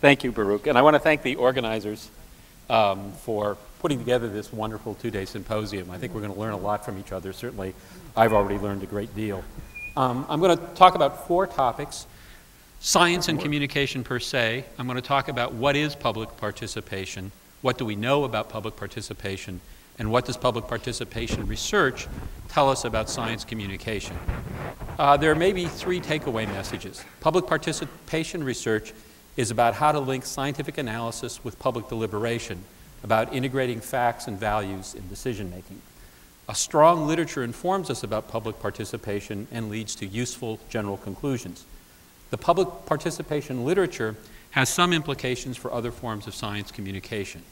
Thank you, Baruch. And I want to thank the organizers for putting together this wonderful two-day symposium. I think we're going to learn a lot from each other. Certainly, I've already learned a great deal. I'm going to talk about 4 topics. Science and communication per se. I'm going to talk about what is public participation, what do we know about public participation, and what does public participation research tell us about science communication. There may be 3 takeaway messages. Public participation research is about how to link scientific analysis with public deliberation, about integrating facts and values in decision making. A strong literature informs us about public participation and leads to useful general conclusions. The public participation literature has some implications for other forms of science communication.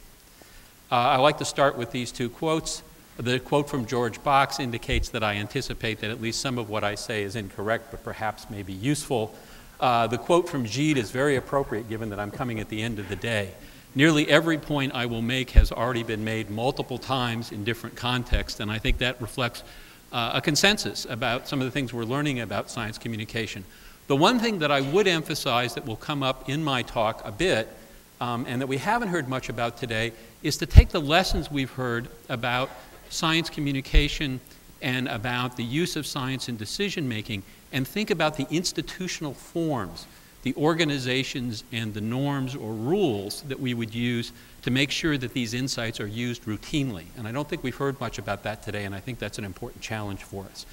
I like to start with these 2 quotes. The quote from George Box indicates that I anticipate that at least some of what I say is incorrect, but perhaps may be useful. The quote from Gide is very appropriate given that I'm coming at the end of the day. Nearly every point I will make has already been made multiple times in different contexts, and I think that reflects a consensus about some of the things we're learning about science communication. The one thing that I would emphasize that will come up in my talk a bit, and that we haven't heard much about today, is to take the lessons we've heard about science communication and about the use of science in decision making and think about the institutional forms, the organizations and the norms or rules that we would use to make sure that these insights are used routinely. And I don't think we've heard much about that today, and I think that's an important challenge for us.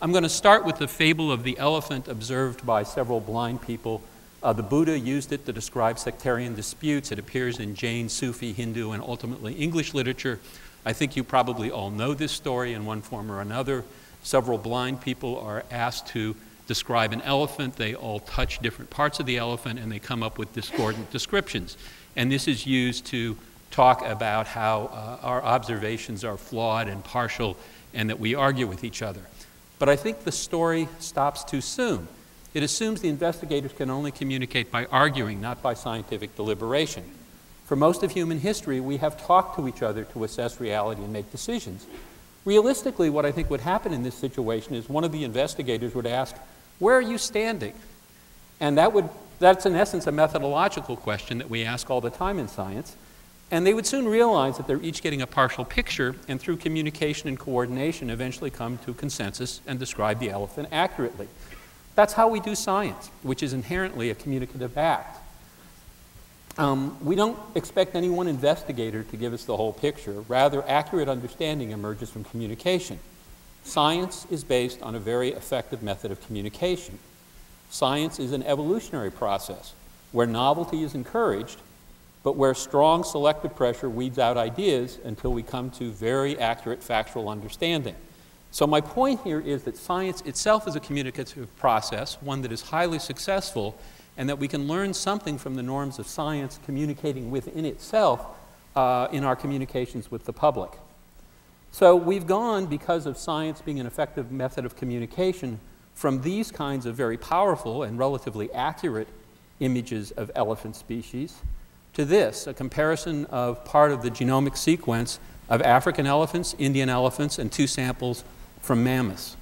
I'm going to start with the fable of the elephant observed by several blind people. The Buddha used it to describe sectarian disputes. It appears in Jain, Sufi, Hindu, and ultimately English literature. I think you probably all know this story in one form or another. Several blind people are asked to describe an elephant. They all touch different parts of the elephant, and they come up with discordant descriptions. And this is used to talk about how our observations are flawed and partial and that we argue with each other. But I think the story stops too soon. It assumes the investigators can only communicate by arguing, not by scientific deliberation. For most of human history, we have talked to each other to assess reality and make decisions. Realistically, what I think would happen in this situation is one of the investigators would ask, "Where are you standing?" And that's in essence a methodological question that we ask all the time in science. And they would soon realize that they're each getting a partial picture, and through communication and coordination eventually come to consensus and describe the elephant accurately. That's how we do science, which is inherently a communicative act. We don't expect any one investigator to give us the whole picture. Rather, accurate understanding emerges from communication. Science is based on a very effective method of communication. Science is an evolutionary process where novelty is encouraged, but where strong selective pressure weeds out ideas until we come to very accurate factual understanding. So my point here is that science itself is a communicative process, one that is highly successful, and that we can learn something from the norms of science communicating within itself in our communications with the public. So we've gone, because of science being an effective method of communication, from these kinds of very powerful and relatively accurate images of elephant species to this, a comparison of part of the genomic sequence of African elephants, Indian elephants, and 2 samples from mammoths.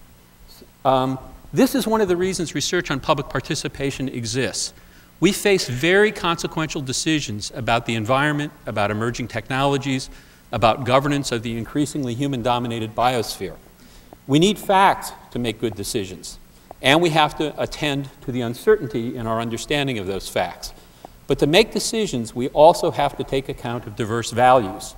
This is one of the reasons research on public participation exists. We face very consequential decisions about the environment, about emerging technologies, about governance of the increasingly human-dominated biosphere. We need facts to make good decisions, and we have to attend to the uncertainty in our understanding of those facts. But to make decisions, we also have to take account of diverse values.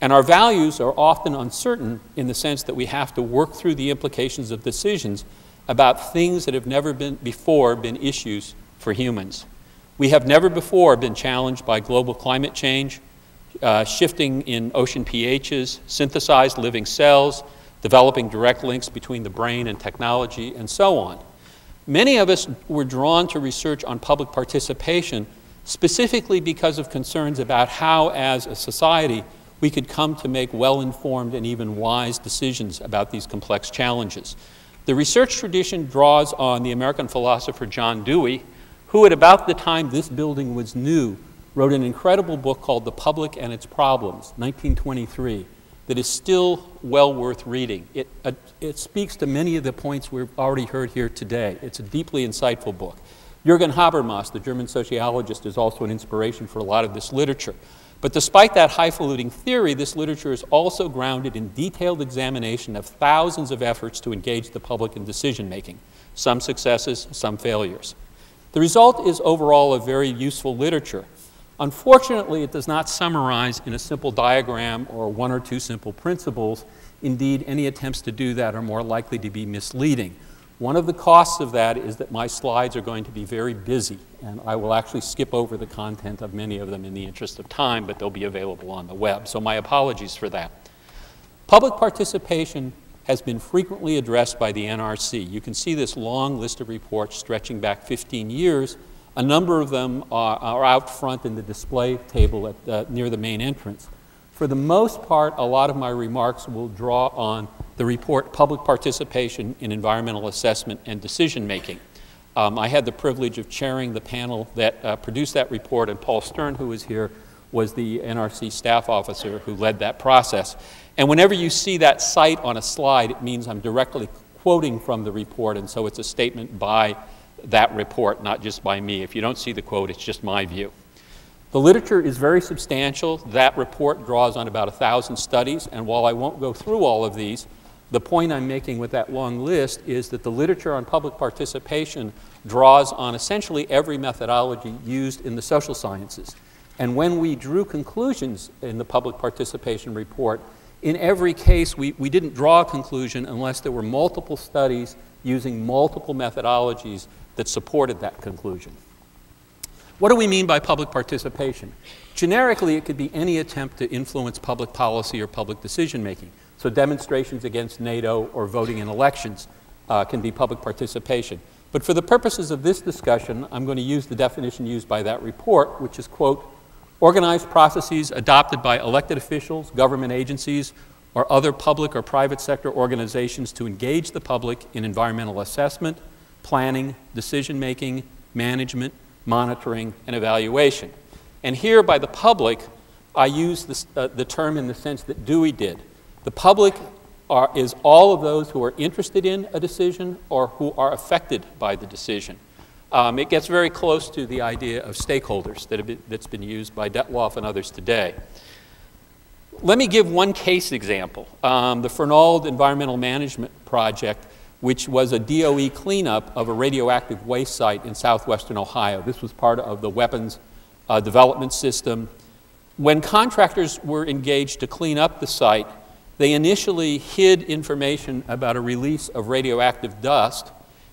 And our values are often uncertain in the sense that we have to work through the implications of decisions about things that have never before been issues for humans. We have never before been challenged by global climate change, shifting in ocean pHs, synthesized living cells, developing direct links between the brain and technology, and so on. Many of us were drawn to research on public participation specifically because of concerns about how, as a society, we could come to make well-informed and even wise decisions about these complex challenges. The research tradition draws on the American philosopher John Dewey, who at about the time this building was new, wrote an incredible book called The Public and Its Problems, 1923, that is still well worth reading. It speaks to many of the points we've already heard here today. It's a deeply insightful book. Jürgen Habermas, the German sociologist, is also an inspiration for a lot of this literature. But despite that highfalutin theory, this literature is also grounded in detailed examination of thousands of efforts to engage the public in decision-making, some successes, some failures. The result is overall a very useful literature. Unfortunately, it does not summarize in a simple diagram or one or two simple principles. Indeed, any attempts to do that are more likely to be misleading. One of the costs of that is that my slides are going to be very busy, and I will actually skip over the content of many of them in the interest of time, but they'll be available on the web. So my apologies for that. Public participation has been frequently addressed by the NRC. You can see this long list of reports stretching back 15 years. A number of them are out front in the display table near the main entrance. For the most part, a lot of my remarks will draw on the report Public Participation in Environmental Assessment and Decision Making. I had the privilege of chairing the panel that produced that report, and Paul Stern, who is here, was the NRC staff officer who led that process. And whenever you see that cite on a slide, it means I'm directly quoting from the report, and so it's a statement by that report, not just by me. If you don't see the quote, it's just my view. The literature is very substantial. That report draws on about 1,000 studies, and while I won't go through all of these, the point I'm making with that long list is that the literature on public participation draws on essentially every methodology used in the social sciences. And when we drew conclusions in the public participation report, in every case we didn't draw a conclusion unless there were multiple studies using multiple methodologies that supported that conclusion. What do we mean by public participation? Generically, it could be any attempt to influence public policy or public decision making. So demonstrations against NATO or voting in elections can be public participation. But for the purposes of this discussion, I'm going to use the definition used by that report, which is, quote, organized processes adopted by elected officials, government agencies, or other public or private sector organizations to engage the public in environmental assessment, planning, decision making, management, monitoring, and evaluation. And here, by the public, I use the term in the sense that Dewey did. The public is all of those who are interested in a decision or who are affected by the decision. It gets very close to the idea of stakeholders that's been used by Detloff and others today. Let me give one case example. The Fernald Environmental Management Project, which was a DOE cleanup of a radioactive waste site in southwestern Ohio. This was part of the weapons development system. When contractors were engaged to clean up the site, they initially hid information about a release of radioactive dust,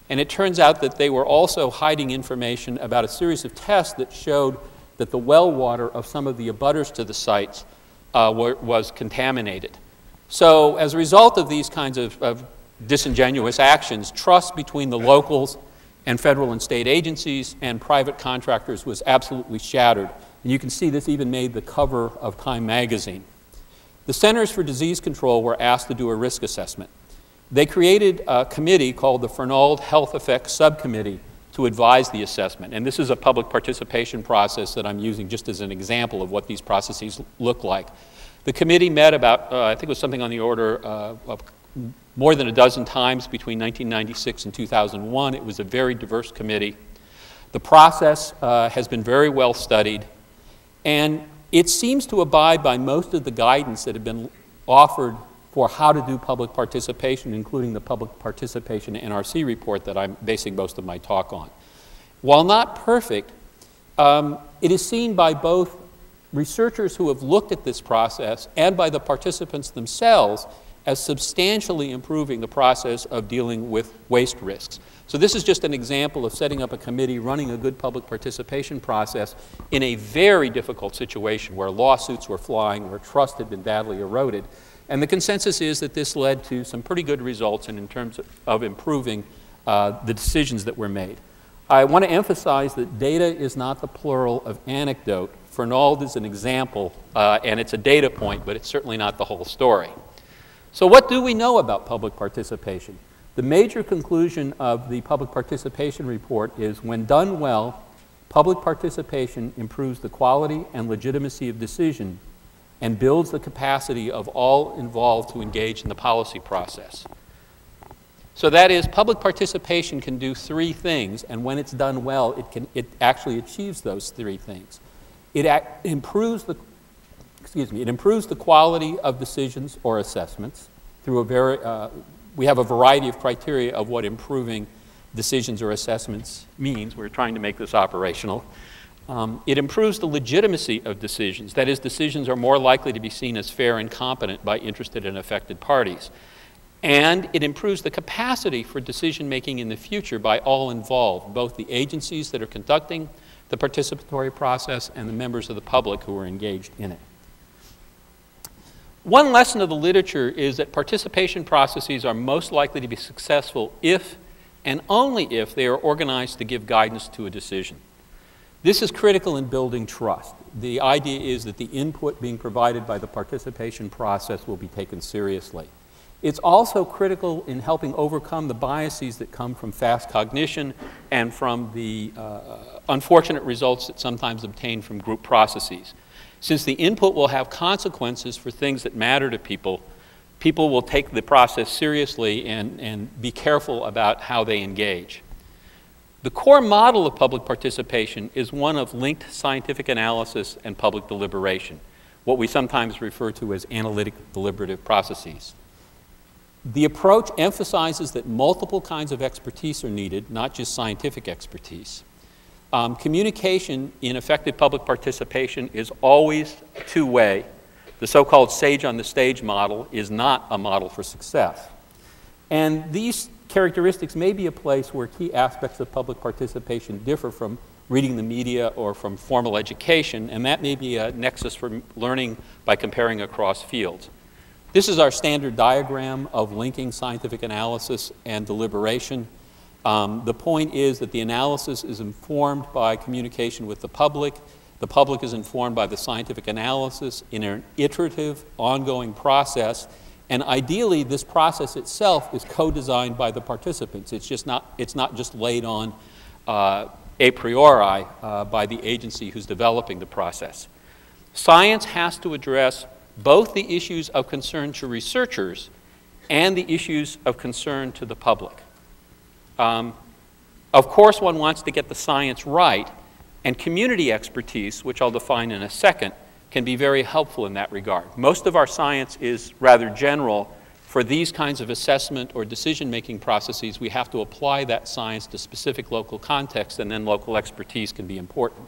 and it turns out that they were also hiding information about a series of tests that showed that the well water of some of the abutters to the sites was contaminated. So as a result of these kinds of disingenuous actions, trust between the locals and federal and state agencies and private contractors was absolutely shattered. And you can see this even made the cover of Time magazine. The Centers for Disease Control were asked to do a risk assessment. They created a committee called the Fernald Health Effects Subcommittee to advise the assessment. And this is a public participation process that I'm using just as an example of what these processes look like. The committee met about, I think it was something on the order of more than a dozen times between 1996 and 2001. It was a very diverse committee. The process has been very well studied, and it seems to abide by most of the guidance that have been offered for how to do public participation, including the public participation NRC report that I'm basing most of my talk on. While not perfect, it is seen by both researchers who have looked at this process and by the participants themselves as substantially improving the process of dealing with waste risks. So this is just an example of setting up a committee, running a good public participation process in a very difficult situation where lawsuits were flying, where trust had been badly eroded. And the consensus is that this led to some pretty good results in terms of improving the decisions that were made. I want to emphasize that data is not the plural of anecdote. Fernald is an example, and it's a data point, but it's certainly not the whole story. So what do we know about public participation? The major conclusion of the public participation report is when done well, public participation improves the quality and legitimacy of decision and builds the capacity of all involved to engage in the policy process. So that is, public participation can do three things, and when it's done well, it actually achieves those three things. It improves the quality of decisions or assessments through we have a variety of criteria of what improving decisions or assessments means. We're trying to make this operational. It improves the legitimacy of decisions. That is, decisions are more likely to be seen as fair and competent by interested and affected parties. And it improves the capacity for decision-making in the future by all involved, both the agencies that are conducting the participatory process and the members of the public who are engaged in it. One lesson of the literature is that participation processes are most likely to be successful if and only if they are organized to give guidance to a decision. This is critical in building trust. The idea is that the input being provided by the participation process will be taken seriously. It's also critical in helping overcome the biases that come from fast cognition and from the unfortunate results that sometimes obtain from group processes. Since the input will have consequences for things that matter to people, people will take the process seriously and be careful about how they engage. The core model of public participation is one of linked scientific analysis and public deliberation, what we sometimes refer to as analytic deliberative processes. The approach emphasizes that multiple kinds of expertise are needed, not just scientific expertise. Communication in effective public participation is always two-way. The so-called sage on the stage model is not a model for success. And these characteristics may be a place where key aspects of public participation differ from reading the media or from formal education, and that may be a nexus for learning by comparing across fields. This is our standard diagram of linking scientific analysis and deliberation. The point is that the analysis is informed by communication with the public is informed by the scientific analysis in an iterative, ongoing process, and ideally this process itself is co-designed by the participants. It's not just laid on a priori by the agency who's developing the process. Science has to address both the issues of concern to researchers and the issues of concern to the public. Of course, one wants to get the science right, and community expertise, which I'll define in a second, can be very helpful in that regard. Most of our science is rather general. For these kinds of assessment or decision-making processes, we have to apply that science to specific local context, and then local expertise can be important.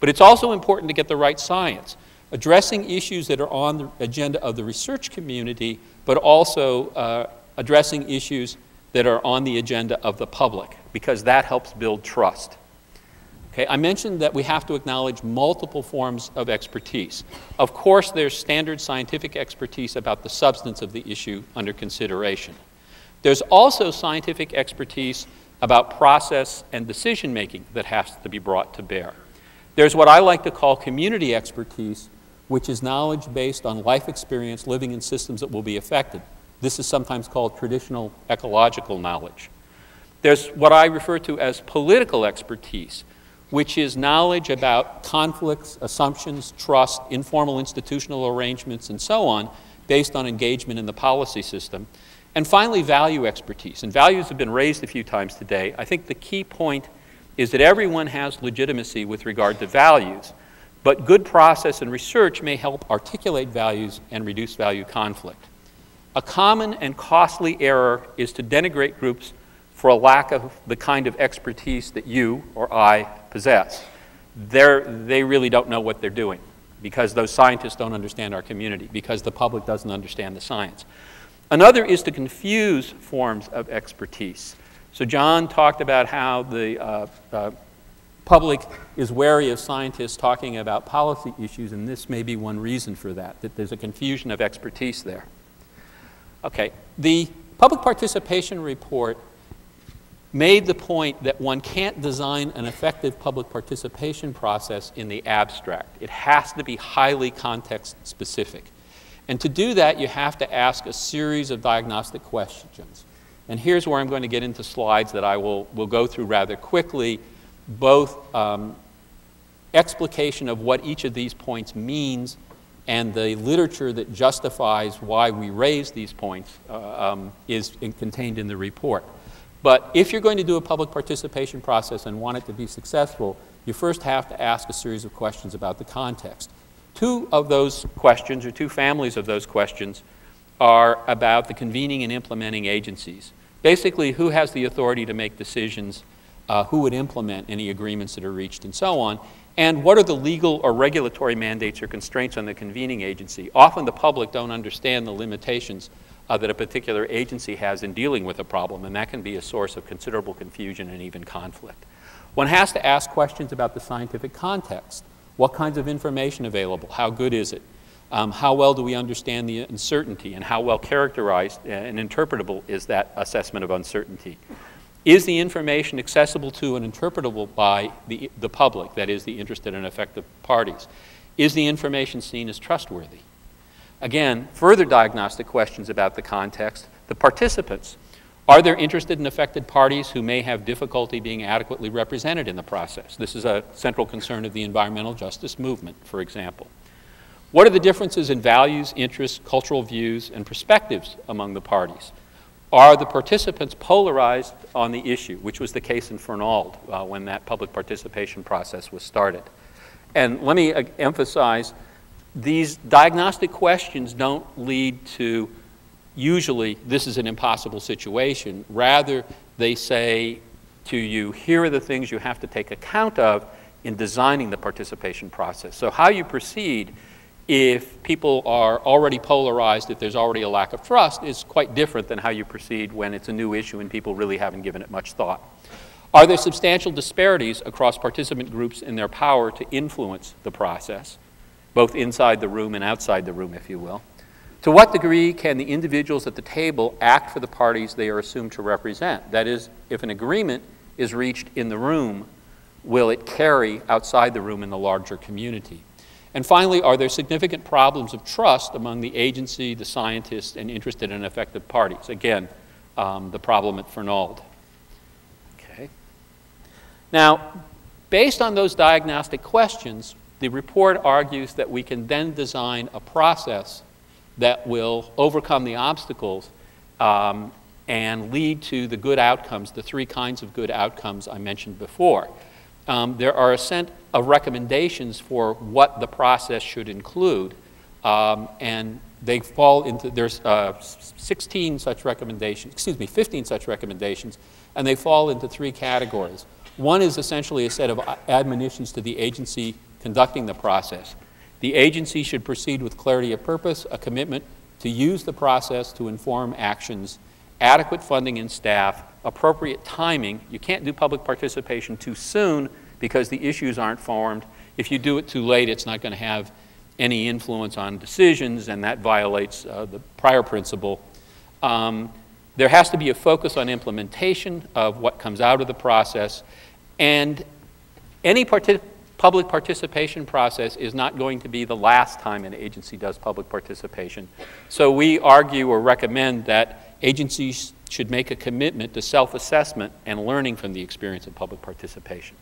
But it's also important to get the right science, addressing issues that are on the agenda of the research community, but also addressing issues that are on the agenda of the public, because that helps build trust. Okay, I mentioned that we have to acknowledge multiple forms of expertise. Of course, there's standard scientific expertise about the substance of the issue under consideration. There's also scientific expertise about process and decision-making that has to be brought to bear. There's what I like to call community expertise, which is knowledge based on life experience living in systems that will be affected. This is sometimes called traditional ecological knowledge. There's what I refer to as political expertise, which is knowledge about conflicts, assumptions, trust, informal institutional arrangements, and so on, based on engagement in the policy system. And finally, value expertise. And values have been raised a few times today. I think the key point is that everyone has legitimacy with regard to values, but good process and research may help articulate values and reduce value conflict. A common and costly error is to denigrate groups for a lack of the kind of expertise that you or I possess. They really don't know what they're doing, because those scientists don't understand our community, because the public doesn't understand the science. Another is to confuse forms of expertise. So John talked about how the public is wary of scientists talking about policy issues, and this may be one reason for that there's a confusion of expertise there. Okay, the public participation report made the point that one can't design an effective public participation process in the abstract. It has to be highly context specific. And to do that, you have to ask a series of diagnostic questions. And here's where I'm going to get into slides that I will go through rather quickly, both explication of what each of these points means and the literature that justifies why we raise these points is contained in the report. But if you're going to do a public participation process and want it to be successful, you first have to ask a series of questions about the context. Two of those questions, or two families of those questions, are about the convening and implementing agencies. Basically, who has the authority to make decisions, who would implement any agreements that are reached, and so on, and what are the legal or regulatory mandates or constraints on the convening agency. Often the public don't understand the limitations that a particular agency has in dealing with a problem, and that can be a source of considerable confusion and even conflict. One has to ask questions about the scientific context. What kinds of information available? How good is it? How well do we understand the uncertainty, and how well characterized and interpretable is that assessment of uncertainty? Is the information accessible to and interpretable by the public, that is, the interested and affected parties? Is the information seen as trustworthy? Again, further diagnostic questions about the context. The participants. Are there interested and affected parties who may have difficulty being adequately represented in the process? This is a central concern of the environmental justice movement, for example. What are the differences in values, interests, cultural views, and perspectives among the parties? Are the participants polarized on the issue, which was the case in Fernald when that public participation process was started? And let me emphasize, these diagnostic questions don't lead to, usually, this is an impossible situation. Rather, they say to you, here are the things you have to take account of in designing the participation process. So how you proceed if people are already polarized, if there's already a lack of trust, is quite different than how you proceed when it's a new issue and people really haven't given it much thought. Are there substantial disparities across participant groups in their power to influence the process, both inside the room and outside the room, if you will? To what degree can the individuals at the table act for the parties they are assumed to represent? That is, if an agreement is reached in the room, will it carry outside the room in the larger community? And finally, are there significant problems of trust among the agency, the scientists, and interested and affected parties? Again, the problem at Fernald. Okay. Now, based on those diagnostic questions, the report argues that we can then design a process that will overcome the obstacles and lead to the good outcomes, the three kinds of good outcomes I mentioned before. There are a set of recommendations for what the process should include, and they fall into, there's 15 such recommendations, and they fall into three categories. One is essentially a set of admonitions to the agency conducting the process. The agency should proceed with clarity of purpose, a commitment to use the process to inform actions, adequate funding and staff, appropriate timing. You can't do public participation too soon because the issues aren't formed. If you do it too late, it's not going to have any influence on decisions, and that violates the prior principle. There has to be a focus on implementation of what comes out of the process, and any public participation process is not going to be the last time an agency does public participation. So we argue or recommend that agencies should make a commitment to self-assessment and learning from the experience of public participation.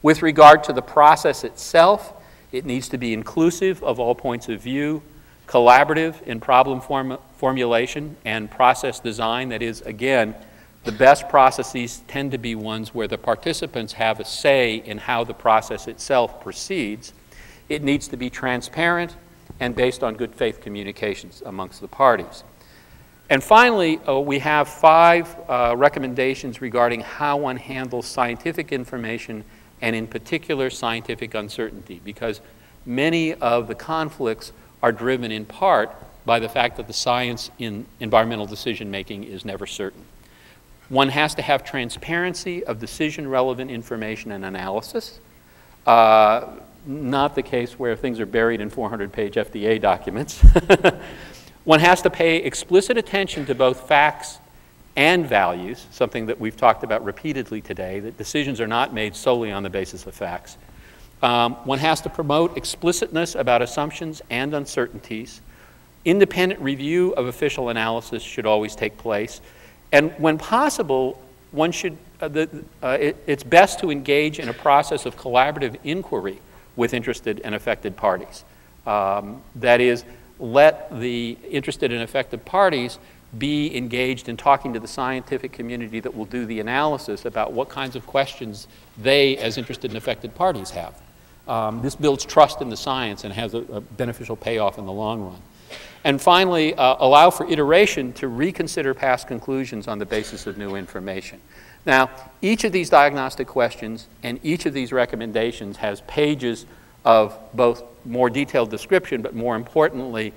With regard to the process itself, it needs to be inclusive of all points of view, collaborative in problem formulation and process design. That is, again, the best processes tend to be ones where the participants have a say in how the process itself proceeds. It needs to be transparent and based on good faith communications amongst the parties. And finally, we have 5 recommendations regarding how one handles scientific information and in particular scientific uncertainty, because many of the conflicts are driven in part by the fact that the science in environmental decision making is never certain. One has to have transparency of decision-relevant information and analysis. Not the case where things are buried in 400-page FDA documents. One has to pay explicit attention to both facts and values, something that we've talked about repeatedly today, that decisions are not made solely on the basis of facts. One has to promote explicitness about assumptions and uncertainties. Independent review of official analysis should always take place. And when possible, one should, it's best to engage in a process of collaborative inquiry with interested and affected parties. That is, let the interested and affected parties be engaged in talking to the scientific community that will do the analysis about what kinds of questions they, as interested and affected parties, have. This builds trust in the science and has a beneficial payoff in the long run. And finally, allow for iteration to reconsider past conclusions on the basis of new information. Now, each of these diagnostic questions and each of these recommendations has pages of both more detailed description, but more importantly,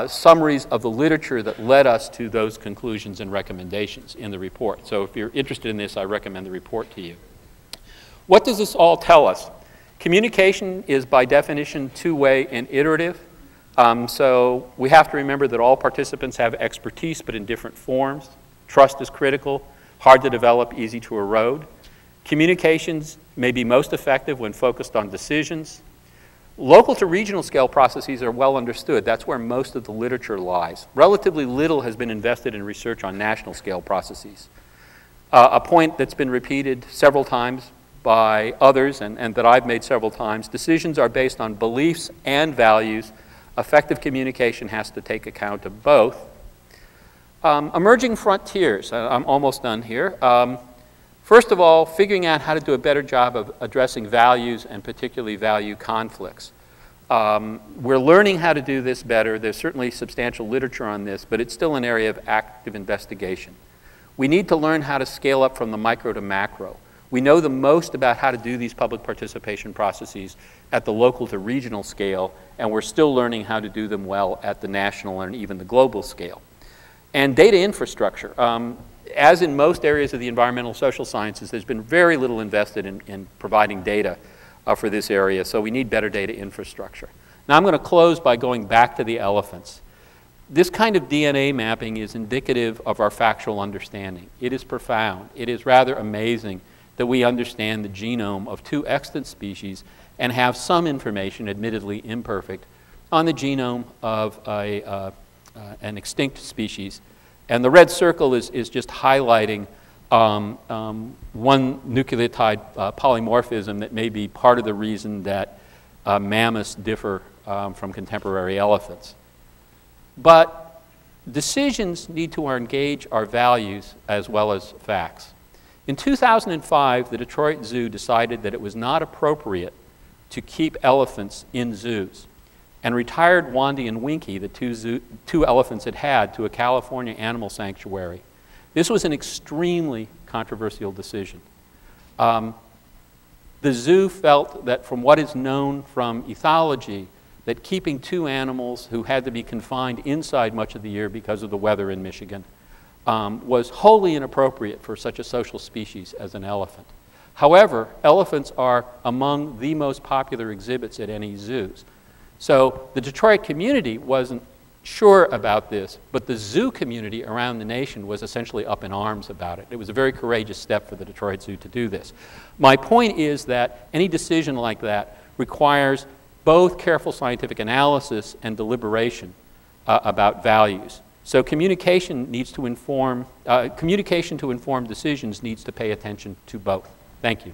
summaries of the literature that led us to those conclusions and recommendations in the report. So if you're interested in this, I recommend the report to you. What does this all tell us? Communication is by definition two-way and iterative. So we have to remember that all participants have expertise, but in different forms. Trust is critical, hard to develop, easy to erode. Communications may be most effective when focused on decisions. Local to regional scale processes are well understood. That's where most of the literature lies. Relatively little has been invested in research on national scale processes. A point that's been repeated several times by others and that I've made several times, decisions are based on beliefs and values. Effective communication has to take account of both. Emerging frontiers, I'm almost done here. First of all, figuring out how to do a better job of addressing values and particularly value conflicts. We're learning how to do this better. There's certainly substantial literature on this, but it's still an area of active investigation. We need to learn how to scale up from the micro to macro. We know the most about how to do these public participation processes at the local to regional scale, and we're still learning how to do them well at the national and even the global scale. And data infrastructure. As in most areas of the environmental social sciences, there's been very little invested in providing data for this area, so we need better data infrastructure. Now I'm going to close by going back to the elephants. This kind of DNA mapping is indicative of our factual understanding. It is profound. It is rather amazing that we understand the genome of two extant species and have some information, admittedly imperfect, on the genome of an extinct species. And the red circle is just highlighting one nucleotide polymorphism that may be part of the reason that mammoths differ from contemporary elephants. But decisions need to engage our values as well as facts. In 2005, the Detroit Zoo decided that it was not appropriate to keep elephants in zoos and retired Wandy and Winky, the two elephants it had, to a California animal sanctuary. This was an extremely controversial decision. The zoo felt that from what is known from ethology, that keeping two animals who had to be confined inside much of the year because of the weather in Michigan was wholly inappropriate for such a social species as an elephant. However, elephants are among the most popular exhibits at any zoos. So the Detroit community wasn't sure about this, but the zoo community around the nation was essentially up in arms about it. It was a very courageous step for the Detroit Zoo to do this. My point is that any decision like that requires both careful scientific analysis and deliberation about values. So communication to inform decisions needs to pay attention to both. Thank you.